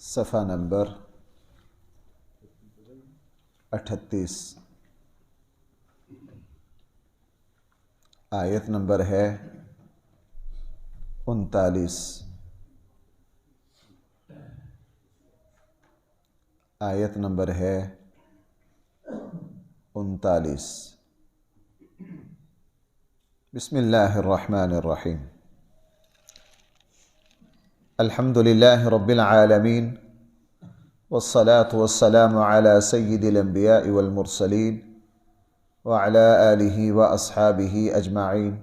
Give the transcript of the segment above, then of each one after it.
صفحہ نمبر 38، آیت نمبر ہے 39۔ آیت نمبر ہے 39۔ بسم اللہ الرحمن الرحیم۔ الحمد للہ رب العالمین والصلاة والسلام علی سید الانبیاء والمرسلین وعلی آلہ واصحابہ اجمعین،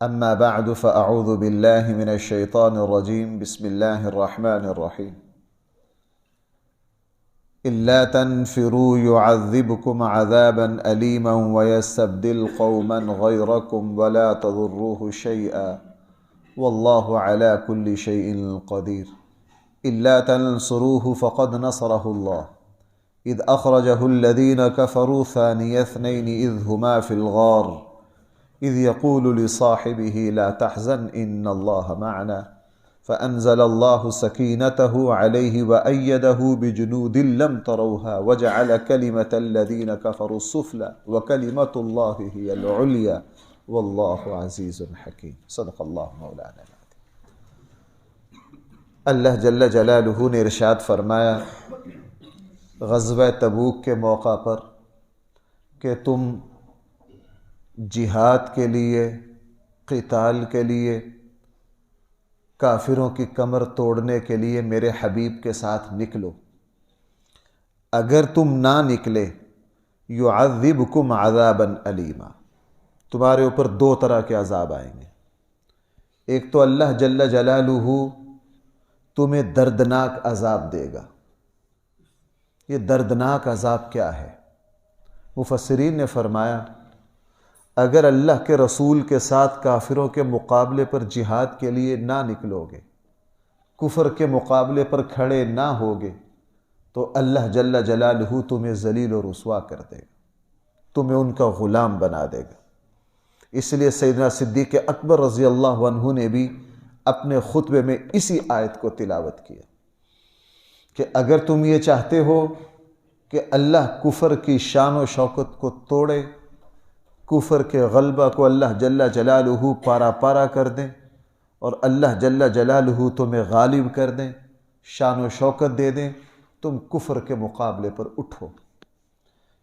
اما بعد فاعوذ باللہ من الشیطان الرجیم۔ بسم اللہ الرحمن الرحیم۔ إلا تنفروا يعذبكم عذابا أليما ويستبدل قوما غيركم ولا تضروه شيئا والله على كل شيء قدير۔ إلا تنصروه فقد نصره الله إذ أخرجه الذين كفروا ثاني اثنين إذ هما في الغار إذ يقول لصاحبه لا تحزن إن الله معنا فأنزل الله سكينته عليه وأيده بجنود لم تروها وجعل كلمة الذين كفروا السفلى وكلمة الله هي العليا والله عزيز حكيم۔ صدق اللہ مولانا العظیم۔ اللہ جل جلالہ نے ارشاد فرمایا غزوہ تبوک کے موقع پر کہ تم جہاد کے لیے، قتال کے لیے، کافروں کی کمر توڑنے کے لیے میرے حبیب کے ساتھ نکلو۔ اگر تم نہ نکلے یعذبکم عذابا علیما، تمہارے اوپر دو طرح کے عذاب آئیں گے۔ ایک تو اللہ جل جلالہ تمہیں دردناک عذاب دے گا۔ یہ دردناک عذاب کیا ہے؟ مفسرین نے فرمایا اگر اللہ کے رسول کے ساتھ کافروں کے مقابلے پر جہاد کے لیے نہ نکلو گے، کفر کے مقابلے پر کھڑے نہ ہوگے، تو اللہ جل جلالہ تمہیں ذلیل و رسوا کر دے گا، تمہیں ان کا غلام بنا دے گا۔ اس لیے سیدنا صدیق اکبر رضی اللہ عنہ نے بھی اپنے خطبے میں اسی آیت کو تلاوت کیا کہ اگر تم یہ چاہتے ہو کہ اللہ کفر کی شان و شوکت کو توڑے، کفر کے غلبہ کو اللہ جل جلالہ پارا پارا کر دیں، اور اللہ جل جلالہ تمہیں غالب کر دیں، شان و شوکت دے دیں، تم کفر کے مقابلے پر اٹھو۔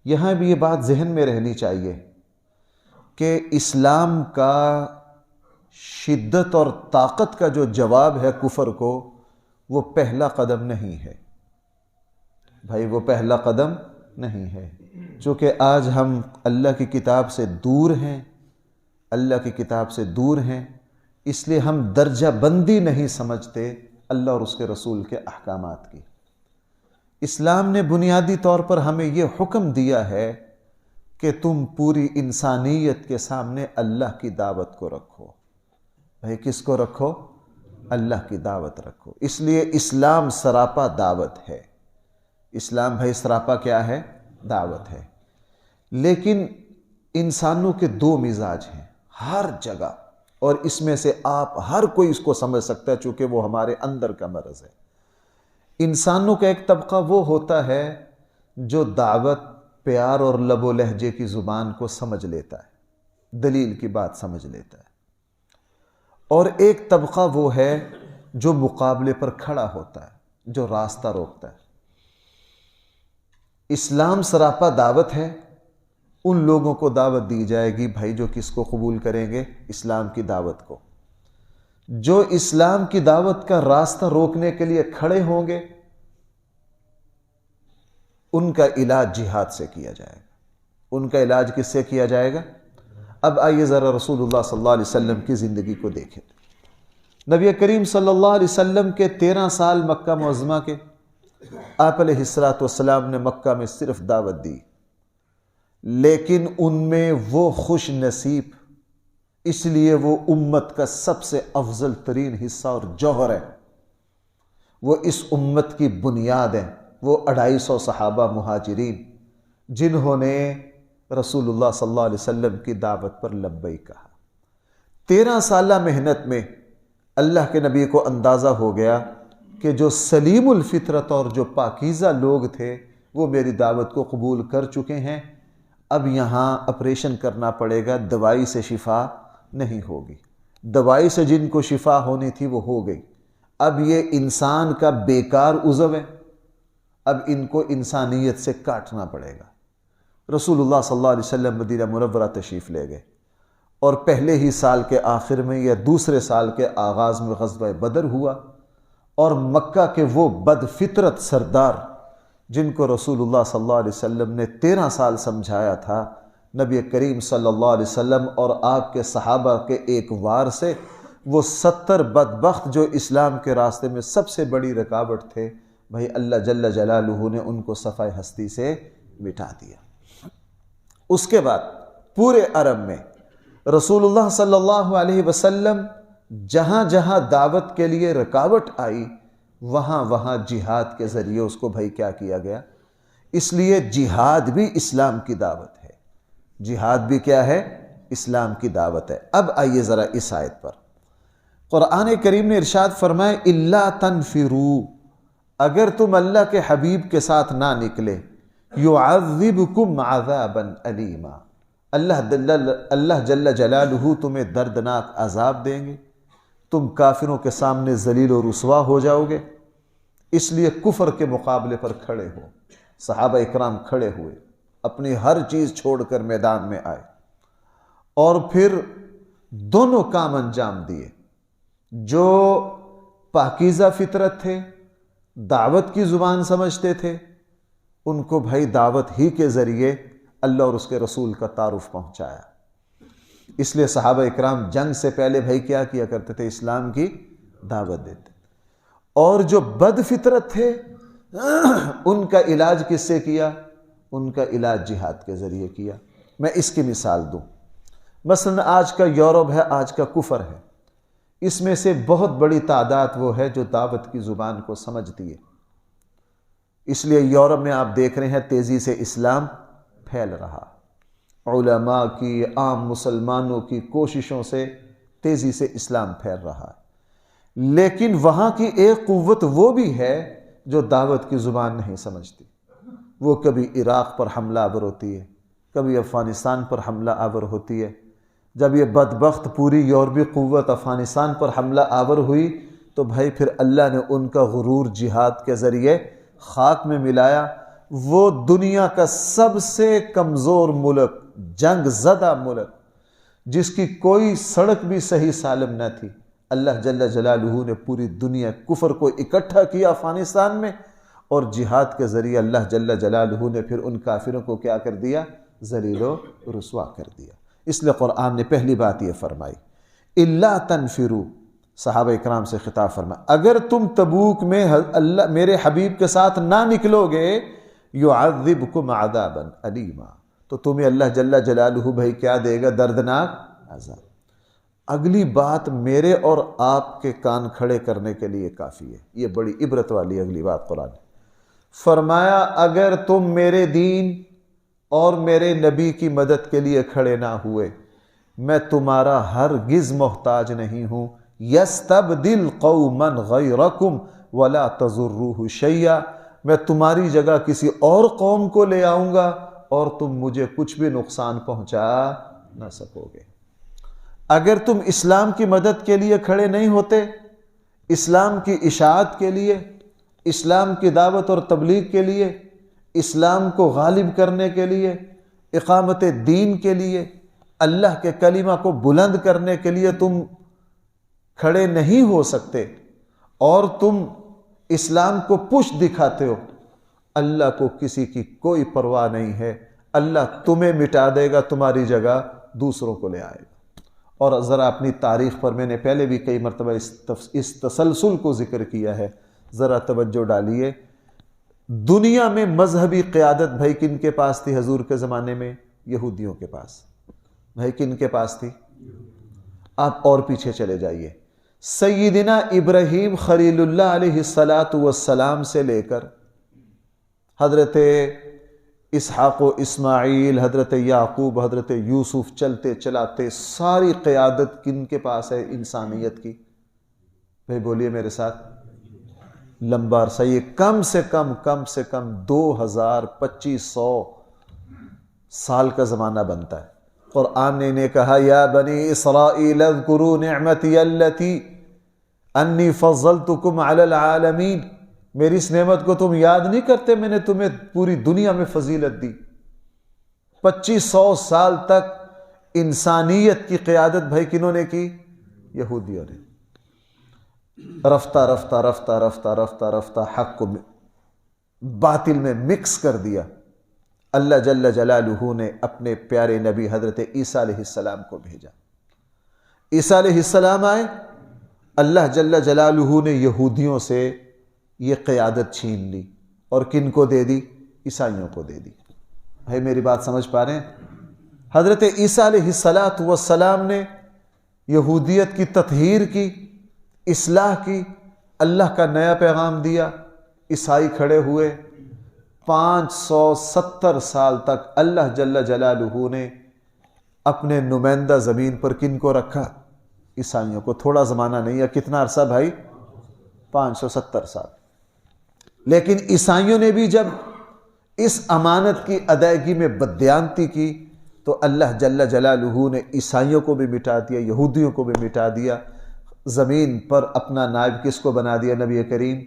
یہاں بھی یہ بات ذہن میں رہنی چاہیے کہ اسلام کا شدت اور طاقت کا جو جواب ہے کفر کو، وہ پہلا قدم نہیں ہے بھائی، وہ پہلا قدم نہیں ہے۔ چونکہ آج ہم اللہ کی کتاب سے دور ہیں، اللہ کی کتاب سے دور ہیں، اس لیے ہم درجہ بندی نہیں سمجھتے اللہ اور اس کے رسول کے احکامات کی۔ اسلام نے بنیادی طور پر ہمیں یہ حکم دیا ہے کہ تم پوری انسانیت کے سامنے اللہ کی دعوت کو رکھو۔ بھائی کس کو رکھو؟ اللہ کی دعوت رکھو۔ اس لیے اسلام سراپا دعوت ہے۔ اسلام بھائی سراپا کیا ہے؟ دعوت ہے۔ لیکن انسانوں کے دو مزاج ہیں ہر جگہ، اور اس میں سے آپ ہر کوئی اس کو سمجھ سکتا ہے چونکہ وہ ہمارے اندر کا مرض ہے۔ انسانوں کا ایک طبقہ وہ ہوتا ہے جو دعوت، پیار اور لب و لہجے کی زبان کو سمجھ لیتا ہے، دلیل کی بات سمجھ لیتا ہے، اور ایک طبقہ وہ ہے جو مقابلے پر کھڑا ہوتا ہے، جو راستہ روکتا ہے۔ اسلام سراپا دعوت ہے، ان لوگوں کو دعوت دی جائے گی بھائی جو کس کو قبول کریں گے؟ اسلام کی دعوت کو۔ جو اسلام کی دعوت کا راستہ روکنے کے لیے کھڑے ہوں گے، ان کا علاج جہاد سے کیا جائے گا۔ ان کا علاج کس سے کیا جائے گا؟ اب آئیے ذرا رسول اللہ صلی اللہ علیہ وسلم کی زندگی کو دیکھیں۔ نبی کریم صلی اللہ علیہ وسلم کے 13 سال مکہ معظمہ کے، آپ علیہ السلام نے مکہ میں صرف دعوت دی، لیکن ان میں وہ خوش نصیب، اس لیے وہ امت کا سب سے افضل ترین حصہ اور جوہر ہے، وہ اس امت کی بنیاد ہے، وہ 250 صحابہ مہاجرین جنہوں نے رسول اللہ صلی اللہ علیہ وسلم کی دعوت پر لبیک کہا۔ 13 سالہ محنت میں اللہ کے نبی کو اندازہ ہو گیا کہ جو سلیم الفطرت اور جو پاکیزہ لوگ تھے وہ میری دعوت کو قبول کر چکے ہیں، اب یہاں آپریشن کرنا پڑے گا، دوائی سے شفا نہیں ہوگی، دوائی سے جن کو شفا ہونی تھی وہ ہو گئی، اب یہ انسان کا بیکار عضو ہے، اب ان کو انسانیت سے کاٹنا پڑے گا۔ رسول اللہ صلی اللہ علیہ وسلم مدینہ منورہ تشریف لے گئے، اور پہلے ہی سال کے آخر میں یا دوسرے سال کے آغاز میں غزوہ بدر ہوا، اور مکہ کے وہ بد فطرت سردار جن کو رسول اللہ صلی اللہ علیہ وسلم نے 13 سال سمجھایا تھا، نبی کریم صلی اللہ علیہ وسلم اور آپ کے صحابہ کے ایک وار سے وہ 70 بدبخت جو اسلام کے راستے میں سب سے بڑی رکاوٹ تھے، بھائی اللہ جل جلالہ نے ان کو صفحہ ہستی سے مٹا دیا۔ اس کے بعد پورے عرب میں رسول اللہ صلی اللہ علیہ وسلم جہاں جہاں دعوت کے لیے رکاوٹ آئی وہاں وہاں جہاد کے ذریعے اس کو بھائی کیا کیا گیا۔ اس لیے جہاد بھی اسلام کی دعوت ہے، جہاد بھی کیا ہے؟ اسلام کی دعوت ہے۔ اب آئیے ذرا اس آیت پر، قرآن کریم نے ارشاد فرمائے الا تنفروا، اگر تم اللہ کے حبیب کے ساتھ نہ نکلے، یعذبکم عذابا علیما، اللہ جل جلالہ تمہیں دردناک عذاب دیں گے، تم کافروں کے سامنے ذلیل و رسوا ہو جاؤ گے۔ اس لیے کفر کے مقابلے پر کھڑے ہو۔ صحابہ اکرام کھڑے ہوئے، اپنی ہر چیز چھوڑ کر میدان میں آئے، اور پھر دونوں کام انجام دیے۔ جو پاکیزہ فطرت تھے، دعوت کی زبان سمجھتے تھے، ان کو بھائی دعوت ہی کے ذریعے اللہ اور اس کے رسول کا تعارف پہنچایا۔ اس لیے صحابہ اکرام جنگ سے پہلے بھائی کیا کیا کرتے تھے؟ اسلام کی دعوت دیتے۔ اور جو بد فطرت تھے ان کا علاج کس سے کیا؟ ان کا علاج جہاد کے ذریعے کیا۔ میں اس کی مثال دوں، مثلا آج کا یورپ ہے، آج کا کفر ہے، اس میں سے بہت بڑی تعداد وہ ہے جو دعوت کی زبان کو سمجھتی ہے۔ اس لیے یورپ میں آپ دیکھ رہے ہیں تیزی سے اسلام پھیل رہا، علماء کی، عام مسلمانوں کی کوششوں سے تیزی سے اسلام پھیل رہا ہے۔ لیکن وہاں کی ایک قوت وہ بھی ہے جو دعوت کی زبان نہیں سمجھتی، وہ کبھی عراق پر حملہ آور ہوتی ہے، کبھی افغانستان پر حملہ آور ہوتی ہے۔ جب یہ بدبخت پوری یورپی قوت افغانستان پر حملہ آور ہوئی تو بھائی پھر اللہ نے ان کا غرور جہاد کے ذریعے خاک میں ملایا۔ وہ دنیا کا سب سے کمزور ملک، جنگ زدہ ملک، جس کی کوئی سڑک بھی صحیح سالم نہ تھی، اللہ جل جلالہ نے پوری دنیا کفر کو اکٹھا کیا افغانستان میں، اور جہاد کے ذریعے اللہ جل جلالہ نے پھر ان کافروں کو کیا کر دیا؟ ذلیل و رسوا کر دیا۔ اس لیے قرآن نے پہلی بات یہ فرمائی الا تنفروا، صحابہ اکرام سے خطاب فرمایا اگر تم تبوک میں اللہ میرے حبیب کے ساتھ نہ نکلو گے، یعذبکم عذابا علیما، تو تمہیں اللہ جل جلالہ بھائی کیا دے گا؟ دردناک عذاب۔ اگلی بات میرے اور آپ کے کان کھڑے کرنے کے لیے کافی ہے، یہ بڑی عبرت والی اگلی بات قرآن نے فرمایا اگر تم میرے دین اور میرے نبی کی مدد کے لیے کھڑے نہ ہوئے، میں تمہارا ہرگز محتاج نہیں ہوں، یستبدل قوما غیرکم ولا تضروہ شیئا، میں تمہاری جگہ کسی اور قوم کو لے آؤں گا اور تم مجھے کچھ بھی نقصان پہنچا نہ سکو گے۔ اگر تم اسلام کی مدد کے لیے کھڑے نہیں ہوتے، اسلام کی اشاعت کے لیے، اسلام کی دعوت اور تبلیغ کے لیے، اسلام کو غالب کرنے کے لیے، اقامت دین کے لیے، اللہ کے کلمہ کو بلند کرنے کے لیے تم کھڑے نہیں ہو سکتے، اور تم اسلام کو پشت دکھاتے ہو، اللہ کو کسی کی کوئی پرواہ نہیں ہے، اللہ تمہیں مٹا دے گا، تمہاری جگہ دوسروں کو لے آئے گا۔ اور ذرا اپنی تاریخ پر میں نے پہلے بھی کئی مرتبہ اس تسلسل کو ذکر کیا ہے، ذرا توجہ ڈالیے۔ دنیا میں مذہبی قیادت بھائی کن کے پاس تھی حضور کے زمانے میں؟ یہودیوں کے پاس۔ بھائی کن کے پاس تھی؟ آپ اور پیچھے چلے جائیے، سیدنا ابراہیم خلیل اللہ علیہ السلام سے لے کر حضرت اسحاق و اسماعیل، حضرت یعقوب، حضرت یوسف، چلتے چلاتے ساری قیادت کن کے پاس ہے انسانیت کی؟ بھائی بولیے میرے ساتھ، لمبا عرصہ، یہ کم سے کم 2500 سال کا زمانہ بنتا ہے۔ قرآن نے انہیں کہا یا بنی اسرائیل اذکروا نعمتی التی انی فضلتکم علی العالمین، میری اس نعمت کو تم یاد نہیں کرتے، میں نے تمہیں پوری دنیا میں فضیلت دی۔ 2500 سال تک انسانیت کی قیادت بھائی کنہوں نے کی؟ یہودیوں نے۔ رفتہ رفتہ رفتہ رفتہ رفتہ رفتہ حق کو باطل میں مکس کر دیا۔ اللہ جل جلالہ نے اپنے پیارے نبی حضرت عیسیٰ علیہ السلام کو بھیجا۔ عیسیٰ علیہ السلام آئے، اللہ جل جلالہ نے یہودیوں سے یہ قیادت چھین لی اور کن کو دے دی؟ عیسائیوں کو دے دی۔ بھائی میری بات سمجھ پا رہے ہیں؟ حضرت عیسیٰ علیہ السلام نے یہودیت کی تطہیر کی، اصلاح کی، اللہ کا نیا پیغام دیا۔ عیسائی کھڑے ہوئے، 570 سال تک اللہ جل جلالہ نے اپنے نمائندہ زمین پر کن کو رکھا؟ عیسائیوں کو۔ تھوڑا زمانہ نہیں ہے، کتنا عرصہ بھائی؟ 570 سال۔ لیکن عیسائیوں نے بھی جب اس امانت کی ادائیگی میں بددیانتی کی تو اللہ جل جلالہ نے عیسائیوں کو بھی مٹا دیا، یہودیوں کو بھی مٹا دیا۔ زمین پر اپنا نائب کس کو بنا دیا؟ نبی کریم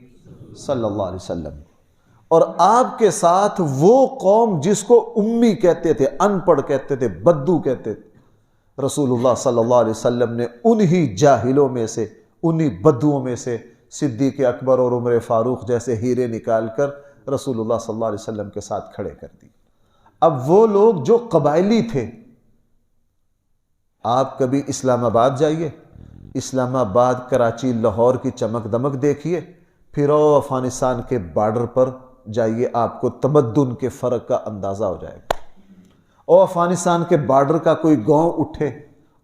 صلی اللہ علیہ وسلم۔ اور آپ کے ساتھ وہ قوم جس کو امی کہتے تھے، ان پڑھ کہتے تھے، بدو کہتے تھے، رسول اللہ صلی اللہ علیہ وسلم نے انہی جاہلوں میں سے، انہی بدوؤں میں سے صدیق اکبر اور عمر فاروق جیسے ہیرے نکال کر رسول اللہ صلی اللہ علیہ وسلم کے ساتھ کھڑے کر دی۔ اب وہ لوگ جو قبائلی تھے، آپ کبھی اسلام آباد جائیے، اسلام آباد، کراچی، لاہور کی چمک دمک دیکھیے، پھر افغانستان کے بارڈر پر جائیے، آپ کو تمدن کے فرق کا اندازہ ہو جائے گا۔ اور افغانستان کے بارڈر کا کوئی گاؤں اٹھے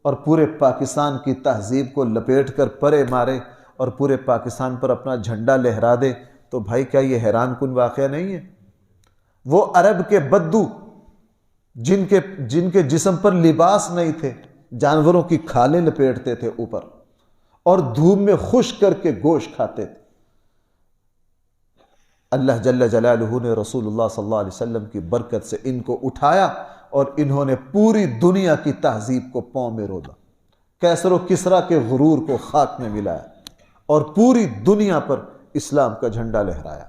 اور پورے پاکستان کی تہذیب کو لپیٹ کر پرے مارے اور پورے پاکستان پر اپنا جھنڈا لہرا دے تو بھائی کیا یہ حیران کن واقعہ نہیں ہے؟ وہ عرب کے بدو جن کے جسم پر لباس نہیں تھے، جانوروں کی کھالیں لپیٹتے تھے اوپر اور دھوپ میں خشک کر کے گوشت کھاتے تھے، اللہ جل جلالہ نے رسول اللہ صلی اللہ علیہ وسلم کی برکت سے ان کو اٹھایا اور انہوں نے پوری دنیا کی تہذیب کو پاؤں میں رولا، کیسر و کسریٰ کے غرور کو خاک میں ملایا اور پوری دنیا پر اسلام کا جھنڈا لہرایا۔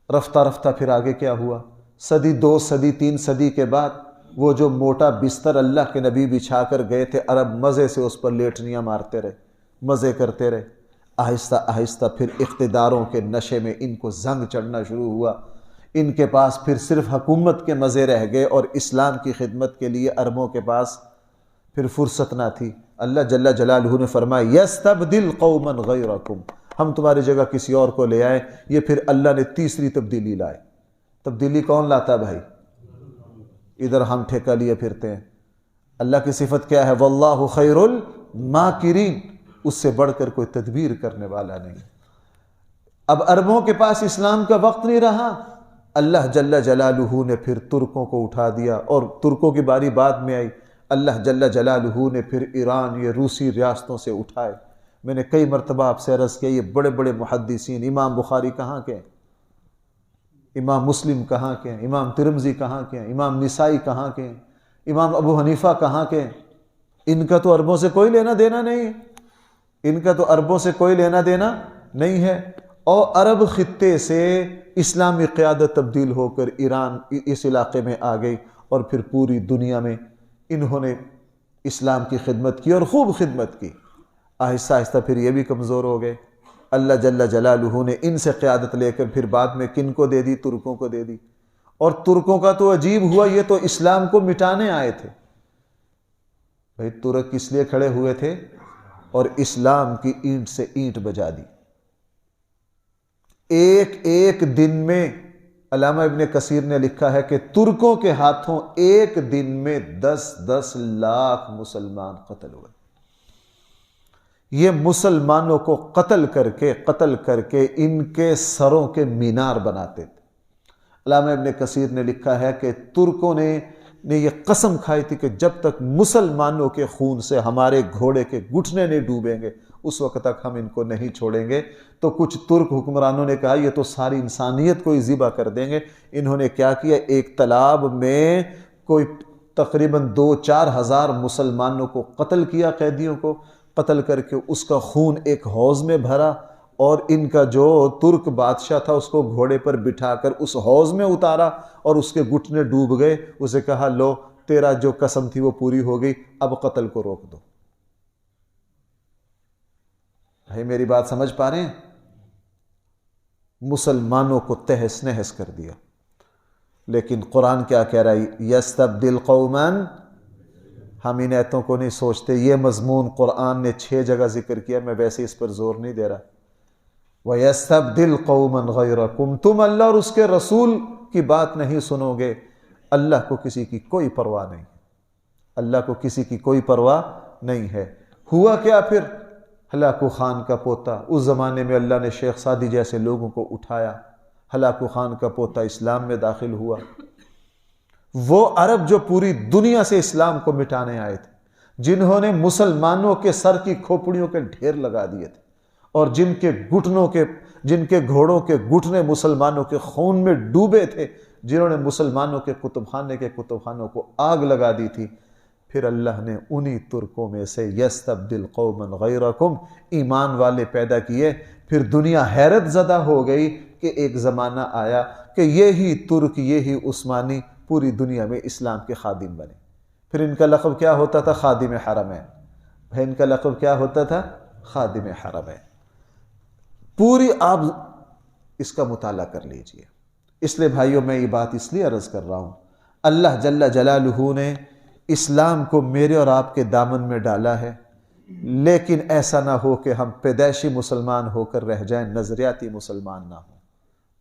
رفتہ رفتہ پھر آگے کیا ہوا؟ صدی، 2 صدی، 3 صدی کے بعد وہ جو موٹا بستر اللہ کے نبی بچھا کر گئے تھے، عرب مزے سے اس پر لیٹنیاں مارتے رہے، مزے کرتے رہے۔ آہستہ آہستہ پھر اقتداروں کے نشے میں ان کو زنگ چڑھنا شروع ہوا، ان کے پاس پھر صرف حکومت کے مزے رہ گئے اور اسلام کی خدمت کے لیے عربوں کے پاس پھر فرصت نہ تھی۔ اللہ جل جلالہ نے فرمایا یستبدل قوما غیرکم، ہم تمہاری جگہ کسی اور کو لے آئے۔ یہ پھر اللہ نے تیسری تبدیلی لائے۔ تبدیلی کون لاتا بھائی؟ ادھر ہم ٹھیکہ لیے پھرتے ہیں۔ اللہ کی صفت کیا ہے؟ واللہ خیر الماکرین، اس سے بڑھ کر کوئی تدبیر کرنے والا نہیں۔ اب عربوں کے پاس اسلام کا وقت نہیں رہا، اللہ جل جلالہ نے پھر ترکوں کو اٹھا دیا اور ترکوں کی باری بعد میں آئی۔ اللہ جل جلالہ نے پھر ایران، یہ روسی ریاستوں سے اٹھائے۔ میں نے کئی مرتبہ آپ سے عرض کیا، یہ بڑے بڑے محدثین، امام بخاری کہاں کے ہیں؟ امام مسلم کہاں کے ہیں؟ امام ترمذی کہاں کے ہیں؟ امام نسائی کہاں کے ہیں؟ امام ابو حنیفہ کہاں کے ہیں؟ ان کا تو عربوں سے کوئی لینا دینا نہیں ہے، ان کا تو عربوں سے کوئی لینا دینا نہیں ہے۔ اور عرب خطے سے اسلامی قیادت تبدیل ہو کر ایران اس علاقے میں آ گئی اور پھر پوری دنیا میں انہوں نے اسلام کی خدمت کی اور خوب خدمت کی۔ آہستہ آہستہ پھر یہ بھی کمزور ہو گئے۔ اللہ جل جلالہ نے ان سے قیادت لے کر پھر بعد میں کن کو دے دی؟ ترکوں کو دے دی۔ اور ترکوں کا تو عجیب ہوا، یہ تو اسلام کو مٹانے آئے تھے۔ بھائی ترک کس لیے کھڑے ہوئے تھے؟ اور اسلام کی اینٹ سے اینٹ بجا دی۔ ایک دن میں علامہ ابن کثیر نے لکھا ہے کہ ترکوں کے ہاتھوں ایک دن میں 10 لاکھ مسلمان قتل ہوئے۔ یہ مسلمانوں کو قتل کر کے ان کے سروں کے مینار بناتے تھے۔ علامہ ابن کثیر نے لکھا ہے کہ ترکوں نے نے یہ قسم کھائی تھی کہ جب تک مسلمانوں کے خون سے ہمارے گھوڑے کے گھٹنے نہیں ڈوبیں گے اس وقت تک ہم ان کو نہیں چھوڑیں گے۔ تو کچھ ترک حکمرانوں نے کہا یہ تو ساری انسانیت کو ہی ذبح کر دیں گے۔ انہوں نے کیا کیا، ایک تالاب میں کوئی تقریباً 2-4 ہزار مسلمانوں کو قتل کیا، قیدیوں کو قتل کر کے اس کا خون ایک حوض میں بھرا، اور ان کا جو ترک بادشاہ تھا اس کو گھوڑے پر بٹھا کر اس حوض میں اتارا اور اس کے گھٹنے ڈوب گئے۔ اسے کہا لو تیرا جو قسم تھی وہ پوری ہو گئی، اب قتل کو روک دو۔ بھائی میری بات سمجھ پا رہے ہیں؟ مسلمانوں کو تہس نہس کر دیا۔ لیکن قرآن کیا کہہ رہا ہے، یستبدل قوما، ہم ان ایتوں کو نہیں سوچتے، یہ مضمون قرآن نے 6 جگہ ذکر کیا، میں ویسے اس پر زور نہیں دے رہا۔ وَيَسْتَبْدِلْ قَوْمًا غَيْرَكُمْ، تم اللہ اور اس کے رسول کی بات نہیں سنو گے۔ اللہ کو کسی کی کوئی پرواہ نہیں، اللہ کو کسی کی کوئی پرواہ نہیں ہے۔ ہوا کیا پھر؟ ہلاکو خان کا پوتا، اس زمانے میں اللہ نے شیخ سعدی جیسے لوگوں کو اٹھایا، ہلاکو خان کا پوتا اسلام میں داخل ہوا۔ وہ عرب جو پوری دنیا سے اسلام کو مٹانے آئے تھے، جنہوں نے مسلمانوں کے سر کی کھوپڑیوں کے ڈھیر لگا دیے تھے، اور جن کے گھوڑوں کے گھٹنے مسلمانوں کے خون میں ڈوبے تھے، جنہوں نے مسلمانوں کے کتب خانوں کو آگ لگا دی تھی، پھر اللہ نے انہی ترکوں میں سے یستبدل قوما غیرکم ایمان والے پیدا کیے۔ پھر دنیا حیرت زدہ ہو گئی کہ ایک زمانہ آیا کہ یہی ترک، یہی عثمانی پوری دنیا میں اسلام کے خادم بنے۔ پھر ان کا لقب کیا ہوتا تھا؟ خادم حرمین۔ ان کا لقب کیا ہوتا تھا؟ خادم حرمین۔ پوری آپ اس کا مطالعہ کر لیجئے۔ اس لیے بھائیوں میں یہ بات اس لیے عرض کر رہا ہوں، اللہ جل جلالہ نے اسلام کو میرے اور آپ کے دامن میں ڈالا ہے، لیکن ایسا نہ ہو کہ ہم پیدائشی مسلمان ہو کر رہ جائیں، نظریاتی مسلمان نہ ہوں۔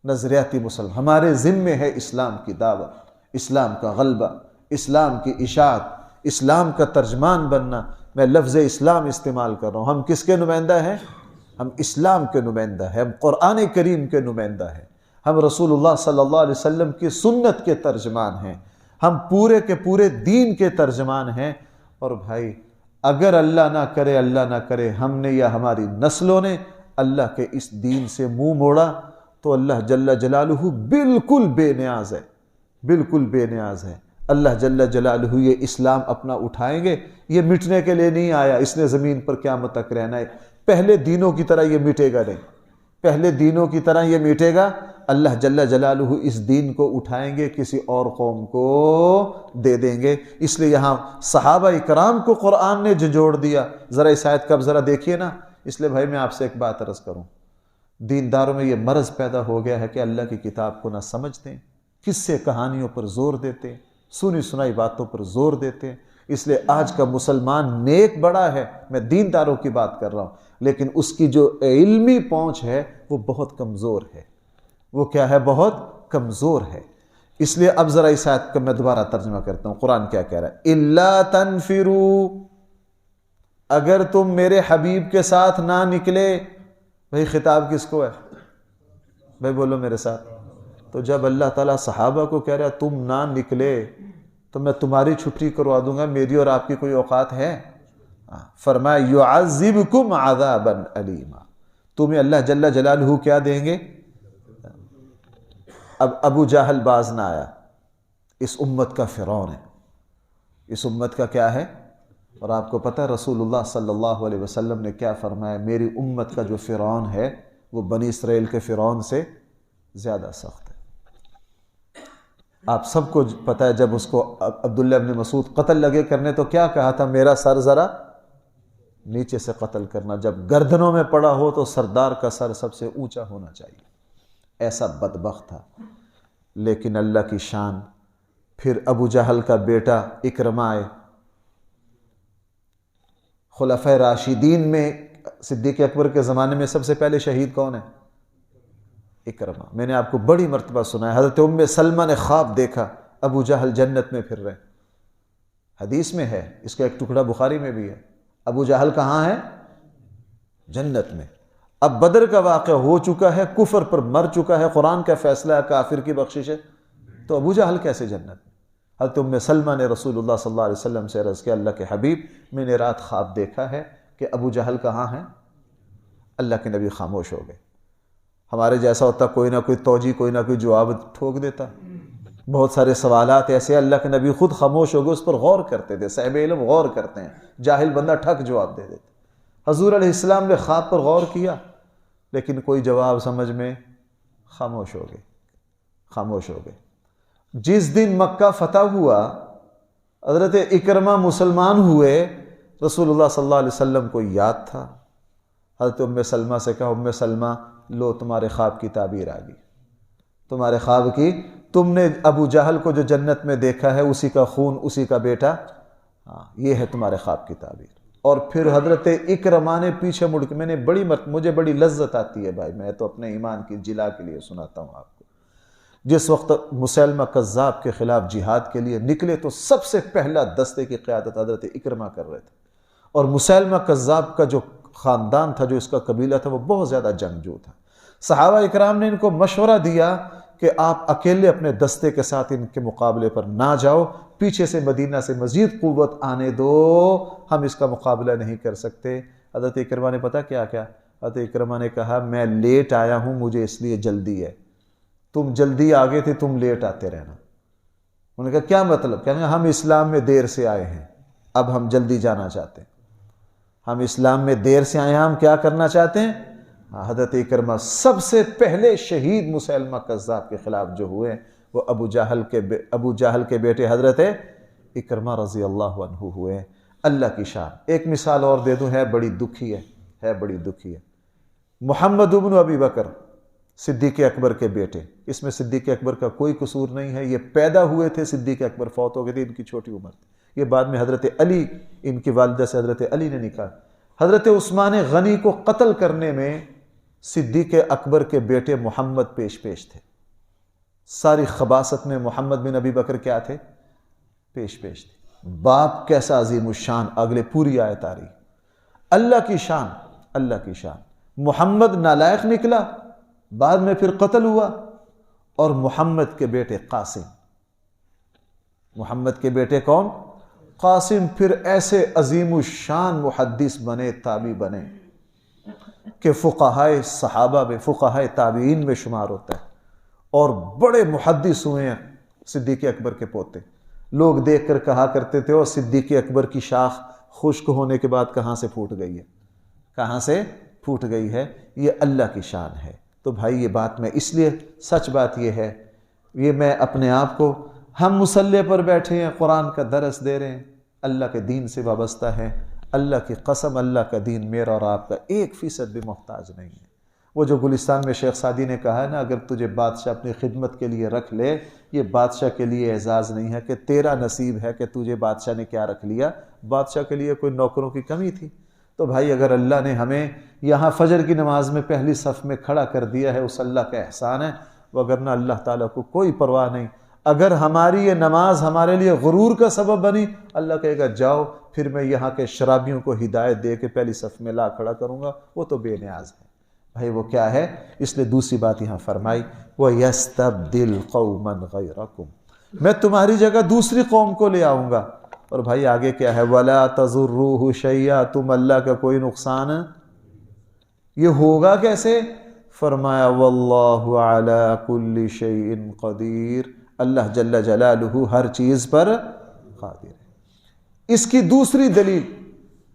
نظریاتی مسلمان، ہمارے ذمے ہے اسلام کی دعوت، اسلام کا غلبہ، اسلام کی اشاعت، اسلام کا ترجمان بننا۔ میں لفظ اسلام استعمال کر رہا ہوں، ہم کس کے نمائندہ ہیں؟ ہم اسلام کے نمائندہ ہیں، ہم قرآن کریم کے نمائندہ ہیں، ہم رسول اللہ صلی اللہ علیہ وسلم کی سنت کے ترجمان ہیں، ہم پورے کے پورے دین کے ترجمان ہیں۔ اور بھائی اگر اللہ نہ کرے ہم نے یا ہماری نسلوں نے اللہ کے اس دین سے منہ موڑا تو اللہ جل جلالہ بالکل بے نیاز ہے، بالکل بے نیاز ہے۔ اللہ جل جلالہ یہ اسلام اپنا اٹھائیں گے، یہ مٹنے کے لیے نہیں آیا، اس نے زمین پر قیامت تک رہنا ہے۔ پہلے دینوں کی طرح یہ مٹے گا نہیں، پہلے دینوں کی طرح یہ مٹے گا۔ اللہ جل جلالہ اس دین کو اٹھائیں گے، کسی اور قوم کو دے دیں گے۔ اس لیے یہاں صحابہ اکرام کو قرآن نے جھنجھوڑ دیا۔ ذرا اس آیت کا اب ذرا دیکھیے نا۔ اس لیے بھائی میں آپ سے ایک بات عرض کروں، دینداروں میں یہ مرض پیدا ہو گیا ہے کہ اللہ کی کتاب کو نہ سمجھتے ہیں، قصے کہانیوں پر زور دیتے ہیں، سنی سنائی باتوں پر زور دیتے ہیں۔ اس لیے آج کا مسلمان نیک بڑا ہے، میں دینداروں کی بات کر رہا ہوں، لیکن اس کی جو علمی پہنچ ہے وہ بہت کمزور ہے۔ وہ کیا ہے؟ بہت کمزور ہے۔ اس لیے اب ذرا اس آیت کا میں دوبارہ ترجمہ کرتا ہوں، قرآن کیا کہہ رہا ہے؟ اِلَّا تَنْفِرُوا، اگر تم میرے حبیب کے ساتھ نہ نکلے۔ بھائی خطاب کس کو ہے؟ بھائی بولو میرے ساتھ۔ تو جب اللہ تعالیٰ صحابہ کو کہہ رہا ہے تم نہ نکلے تو میں تمہاری چھٹی کروا دوں گا، میری اور آپ کی کوئی اوقات ہے؟ فرمایا یعذبکم عذابا علیما، تمہیں اللہ جل جلالہ کیا دیں گے؟ اب ابو جہل باز نہ آیا، اس امت کا فرعون ہے، اس امت کا کیا ہے؟ اور آپ کو پتہ ہے رسول اللہ صلی اللہ علیہ وسلم نے کیا فرمایا؟ میری امت کا جو فرعون ہے وہ بنی اسرائیل کے فرعون سے زیادہ سخت ہے۔ آپ سب کو پتہ ہے جب اس کو عبداللہ ابن مسعود قتل لگے کرنے تو کیا کہا تھا؟ میرا سر ذرا نیچے سے قتل کرنا، جب گردنوں میں پڑا ہو تو سردار کا سر سب سے اونچا ہونا چاہیے۔ ایسا بدبخت تھا، لیکن اللہ کی شان۔ پھر ابو جہل کا بیٹا اکرمہ آئے۔ خلفۂ راشدین میں صدیق اکبر کے زمانے میں سب سے پہلے شہید کون ہے؟ اکرمہ۔ میں نے آپ کو بڑی مرتبہ سنا ہے، حضرت ام سلمہ نے خواب دیکھا ابو جہل جنت میں پھر رہے، حدیث میں ہے، اس کا ایک ٹکڑا بخاری میں بھی ہے۔ ابو جہل کہاں ہے؟ جنت میں۔ اب بدر کا واقعہ ہو چکا ہے، کفر پر مر چکا ہے، قرآن کا فیصلہ ہے، کافر کی بخشش ہے، تو ابو جہل کیسے جنت میں؟ حضرت ام سلمہ نے رسول اللہ صلی اللہ علیہ وسلم سے عرض کیا، اللہ کے حبیب میں نے رات خواب دیکھا ہے کہ ابو جہل کہاں ہیں؟ اللہ کے نبی خاموش ہو گئے۔ ہمارے جیسا ہوتا کوئی نہ کوئی توجی، کوئی نہ کوئی جواب ٹھوک دیتا۔ بہت سارے سوالات ایسے اللہ کے نبی خود خاموش ہو گئے، اس پر غور کرتے تھے۔ صاحب علم غور کرتے ہیں، جاہل بندہ ٹھک جواب دے دیتا۔ حضور علیہ السلام نے خواب پر غور کیا لیکن کوئی جواب سمجھ میں، خاموش ہو گئے، خاموش ہو گئے۔ جس دن مکہ فتح ہوا، حضرت اکرمہ مسلمان ہوئے، رسول اللہ صلی اللہ علیہ وسلم کو یاد تھا۔ حضرت ام سلمہ سے کہا، ام سلمہ لو تمہارے خواب کی تعبیر آ گئی، تمہارے خواب کی، تم نے ابو جہل کو جو جنت میں دیکھا ہے اسی کا خون، اسی کا بیٹا، ہاں یہ ہے تمہارے خواب کی تعبیر۔ اور پھر حضرت اکرمہ نے پیچھے مڑ کے، مجھے بڑی لذت آتی ہے بھائی، میں تو اپنے ایمان کی جلا کے لیے سناتا ہوں آپ کو۔ جس وقت مسیلمہ کذاب کے خلاف جہاد کے لیے نکلے تو سب سے پہلا دستے کی قیادت حضرت اکرمہ کر رہے تھے، اور مسیلمہ کذاب کا جو خاندان تھا، جو اس کا قبیلہ تھا، وہ بہت زیادہ جنگجو تھا۔ صحابہ اکرام نے ان کو مشورہ دیا کہ آپ اکیلے اپنے دستے کے ساتھ ان کے مقابلے پر نہ جاؤ، پیچھے سے مدینہ سے مزید قوت آنے دو، ہم اس کا مقابلہ نہیں کر سکتے۔ حضرت اکرمہ نے پتہ کیا کیا؟ حضرت اکرمہ نے کہا، میں لیٹ آیا ہوں، مجھے اس لیے جلدی ہے، تم جلدی آگے تھے، تم لیٹ آتے رہنا۔ انہوں نے کہا کیا مطلب؟ کہنے ہم اسلام میں دیر سے آئے ہیں، اب ہم جلدی جانا چاہتے ہیں، ہم اسلام میں دیر سے آئے ہیں، ہم کیا کرنا چاہتے ہیں؟ حضرت اکرمہ سب سے پہلے شہید مسیلمہ کذاب کے خلاف جو ہوئے وہ ابو جہل کے بیٹے حضرت اکرمہ رضی اللہ عنہ ہوئے۔ اللہ کی شان۔ ایک مثال اور دے دوں، ہے بڑی دکھی ہے بڑی دکھی ہے۔ محمد ابن ابی بکر صدیق اکبر کے بیٹے، اس میں صدیق اکبر کا کوئی قصور نہیں ہے، یہ پیدا ہوئے تھے، صدیق اکبر فوت ہو گئے تھے، ان کی چھوٹی عمر تھی۔ یہ بعد میں حضرت علی، ان کی والدہ سے حضرت علی نے نکاح۔ حضرت عثمان غنی کو قتل کرنے میں صدیق اکبر کے بیٹے محمد پیش تھے۔ ساری خباثت میں محمد بن ابی بکر کیا تھے؟ پیش تھے۔ باپ کیسا عظیم الشان، اگلے پوری آیت آ رہی۔ اللہ کی شان، اللہ کی شان۔ محمد نالائق نکلا، بعد میں پھر قتل ہوا، اور محمد کے بیٹے قاسم، محمد کے بیٹے کون؟ قاسم، پھر ایسے عظیم الشان محدث بنے، تابعی بنے کہ فقہائے صحابہ میں، فقہائے تابعین میں شمار ہوتا ہے، اور بڑے محدث ہوئے ہیں صدیق اکبر کے پوتے۔ لوگ دیکھ کر کہا کرتے تھے، اور صدیق اکبر کی شاخ خشک ہونے کے بعد کہاں سے پھوٹ گئی ہے، کہاں سے پھوٹ گئی ہے؟ یہ اللہ کی شان ہے۔ تو بھائی یہ بات میں اس لیے، سچ بات یہ ہے، یہ میں اپنے آپ کو، ہم مصلی پر بیٹھے ہیں، قرآن کا درس دے رہے ہیں، اللہ کے دین سے وابستہ ہے، اللہ کی قسم، اللہ کا دین میرا اور آپ کا 1% بھی محتاج نہیں ہے۔ وہ جو گلستان میں شیخ سعدی نے کہا ہے نا، اگر تجھے بادشاہ اپنی خدمت کے لیے رکھ لے، یہ بادشاہ کے لیے اعزاز نہیں ہے کہ تیرا نصیب ہے کہ تجھے بادشاہ نے کیا رکھ لیا، بادشاہ کے لیے کوئی نوکروں کی کمی تھی۔ تو بھائی اگر اللہ نے ہمیں یہاں فجر کی نماز میں پہلی صف میں کھڑا کر دیا ہے، اس اللہ کا احسان ہے، وگرنہ اللہ تعالیٰ کو کوئی پرواہ نہیں۔ اگر ہماری یہ نماز ہمارے لیے غرور کا سبب بنی، اللہ کہے گا جاؤ، پھر میں یہاں کے شرابیوں کو ہدایت دے کے پہلی صف میں لا کھڑا کروں گا، وہ تو بے نیاز ہے۔ بھائی وہ کیا ہے؟ اس لیے دوسری بات یہاں فرمائی، وَيَسْتَبْدِلْ قَوْمًا غَيْرَكُمْ، میں تمہاری جگہ دوسری قوم کو لے آؤں گا۔ اور بھائی آگے کیا ہے؟ وَلَا تَضُرُّوهُ شَيْئًا، تم اللہ کا کوئی نقصان، یہ ہوگا کیسے؟ فرمایا وَاللَّهُ عَلَى كُلِّ شَيْءٍ قَدِيرٌ، اللہ جل جلالہ ہر چیز پر قادر ہے۔ اس کی دوسری دلیل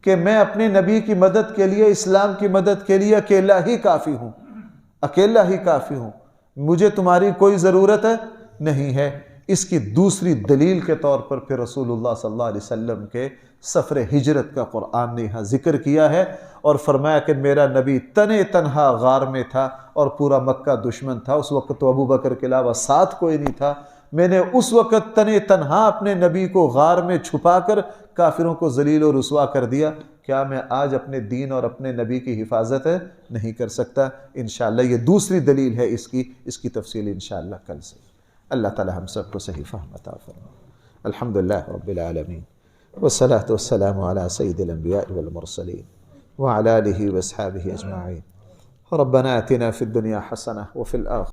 کہ میں اپنے نبی کی مدد کے لیے، اسلام کی مدد کے لیے اکیلا ہی کافی ہوں، اکیلا ہی کافی ہوں، مجھے تمہاری کوئی ضرورت نہیں ہے۔ اس کی دوسری دلیل کے طور پر پھر رسول اللہ صلی اللہ علیہ وسلم کے سفر ہجرت کا قرآن نے یہاں ذکر کیا ہے، اور فرمایا کہ میرا نبی تنے تنہا غار میں تھا، اور پورا مکہ دشمن تھا، اس وقت تو ابو بکر کے علاوہ ساتھ کوئی نہیں تھا، میں نے اس وقت تنے تنہا اپنے نبی کو غار میں چھپا کر کافروں کو ذلیل و رسوا کر دیا، کیا میں آج اپنے دین اور اپنے نبی کی حفاظت نہیں کر سکتا؟ انشاءاللہ یہ دوسری دلیل ہے، اس کی تفصیل انشاءاللہ کل سے۔ اللہ تعالی ہم سب کو صحیح فہم عطا فرمائے۔ الحمدللہ رب العالمین، والصلاة والسلام علی سید الانبیاء والمرسلین وعلی آلہ واصحابہ اجمعین۔ ربنا آتنا فی الدنیا حسنہ وفی الآخرہ